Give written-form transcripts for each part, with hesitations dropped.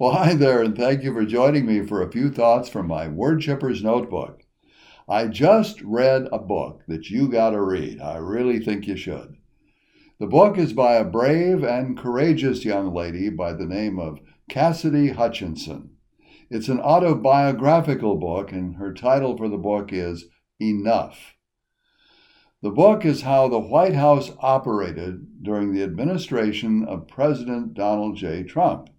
Well, hi there, and thank you for joining me for a few thoughts from my Word Chipper's notebook. I just read a book that you gotta read. I really think you should. The book is by a brave and courageous young lady by the name of Cassidy Hutchinson. It's an autobiographical book, and her title for the book is Enough. The book is how the White House operated during the administration of President Donald J. Trump.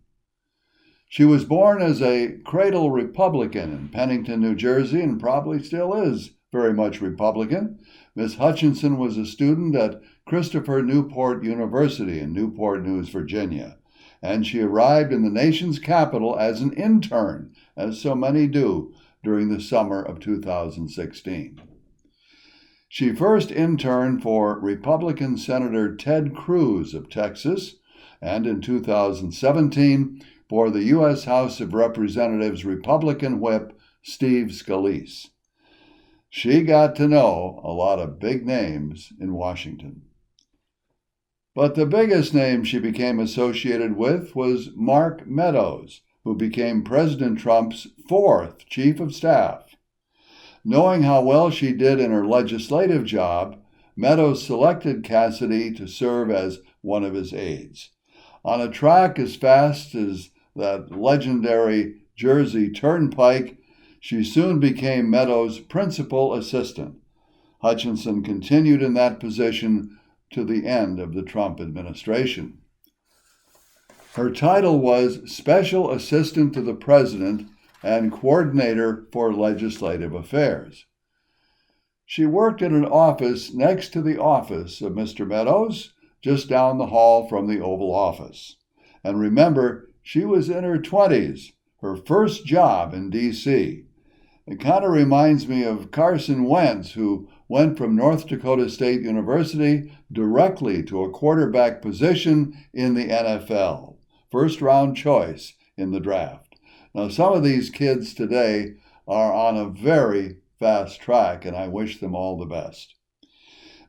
She was born as a cradle Republican in Pennington, New Jersey, and probably still is very much Republican. Miss Hutchinson was a student at Christopher Newport University in Newport News, Virginia, and she arrived in the nation's capital as an intern, as so many do, during the summer of 2016. She first interned for Republican Senator Ted Cruz of Texas, and in 2017, for the U.S. House of Representatives Republican Whip Steve Scalise. She got to know a lot of big names in Washington. But the biggest name she became associated with was Mark Meadows, who became President Trump's fourth chief of staff. Knowing how well she did in her legislative job, Meadows selected Cassidy to serve as one of his aides. On a track as fast as that legendary Jersey Turnpike, she soon became Meadows' principal assistant. Hutchinson continued in that position to the end of the Trump administration. Her title was Special Assistant to the President and Coordinator for Legislative Affairs. She worked in an office next to the office of Mr. Meadows, just down the hall from the Oval Office. And remember, she was in her 20s, her first job in D.C. It kind of reminds me of Carson Wentz, who went from North Dakota State University directly to a quarterback position in the NFL, first-round choice in the draft. Now, some of these kids today are on a very fast track, and I wish them all the best.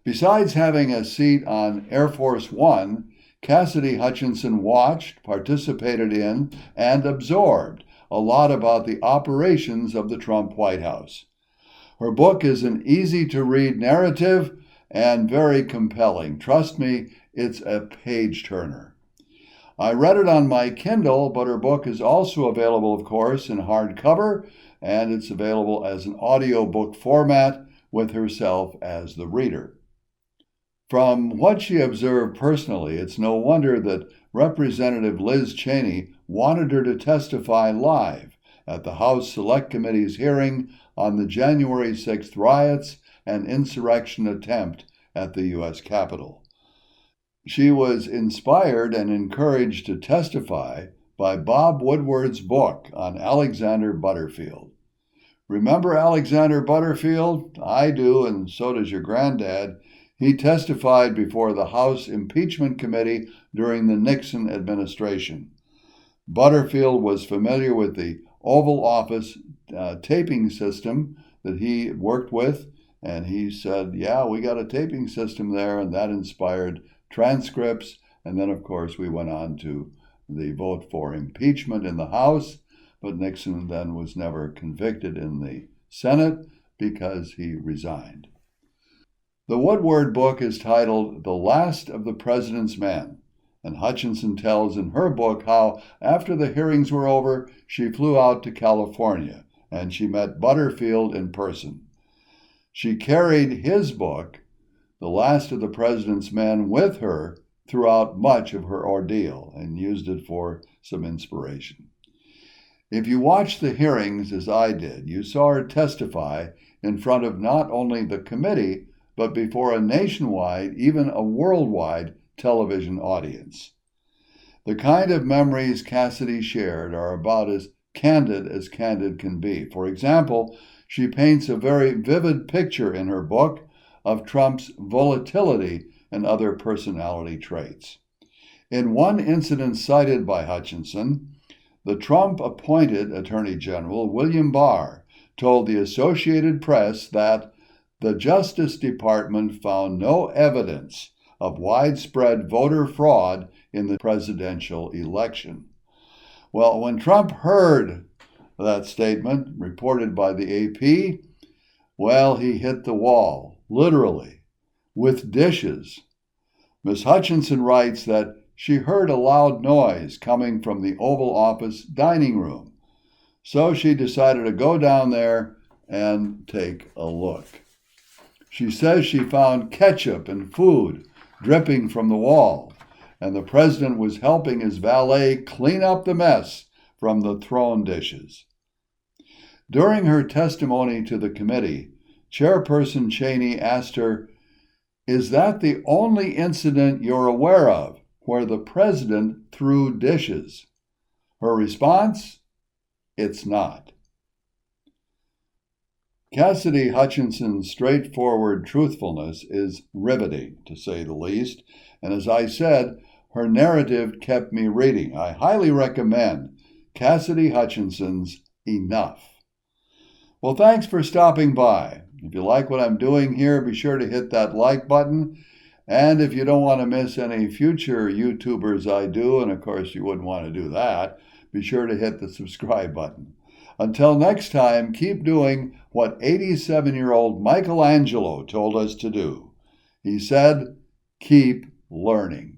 Besides having a seat on Air Force One, Cassidy Hutchinson watched, participated in, and absorbed a lot about the operations of the Trump White House. Her book is an easy-to-read narrative and very compelling. Trust me, it's a page-turner. I read it on my Kindle, but her book is also available, of course, in hardcover, and it's available as an audiobook format with herself as the reader. From what she observed personally, it's no wonder that Representative Liz Cheney wanted her to testify live at the House Select Committee's hearing on the January 6th riots and insurrection attempt at the U.S. Capitol. She was inspired and encouraged to testify by Bob Woodward's book on Alexander Butterfield. Remember Alexander Butterfield? I do, and so does your granddad. He testified before the House Impeachment Committee during the Nixon administration. Butterfield was familiar with the Oval Office taping system that he worked with, and he said, yeah, we got a taping system there, and that inspired transcripts. And then, of course, we went on to the vote for impeachment in the House, but Nixon then was never convicted in the Senate because he resigned. The Woodward book is titled The Last of the President's Men, and Hutchinson tells in her book how, after the hearings were over, she flew out to California, and she met Butterfield in person. She carried his book, The Last of the President's Men, with her throughout much of her ordeal, and used it for some inspiration. If you watched the hearings as I did, you saw her testify in front of not only the committee, but before a nationwide, even a worldwide television audience. The kind of memories Cassidy shared are about as candid can be. For example, she paints a very vivid picture in her book of Trump's volatility and other personality traits. In one incident cited by Hutchinson, the Trump-appointed Attorney General William Barr told the Associated Press that the Justice Department found no evidence of widespread voter fraud in the presidential election. Well, when Trump heard that statement reported by the AP, well, he hit the wall, literally, with dishes. Ms. Hutchinson writes that she heard a loud noise coming from the Oval Office dining room, so she decided to go down there and take a look. She says she found ketchup and food dripping from the wall, and the president was helping his valet clean up the mess from the thrown dishes. During her testimony to the committee, Chairperson Cheney asked her, "Is that the only incident you're aware of where the president threw dishes?" Her response, "It's not." Cassidy Hutchinson's straightforward truthfulness is riveting, to say the least, and as I said, her narrative kept me reading. I highly recommend Cassidy Hutchinson's Enough. Well, thanks for stopping by. If you like what I'm doing here, be sure to hit that like button. And if you don't want to miss any future YouTubers I do, and of course you wouldn't want to do that, be sure to hit the subscribe button. Until next time, keep doing what 87-year-old Michelangelo told us to do. He said, keep learning.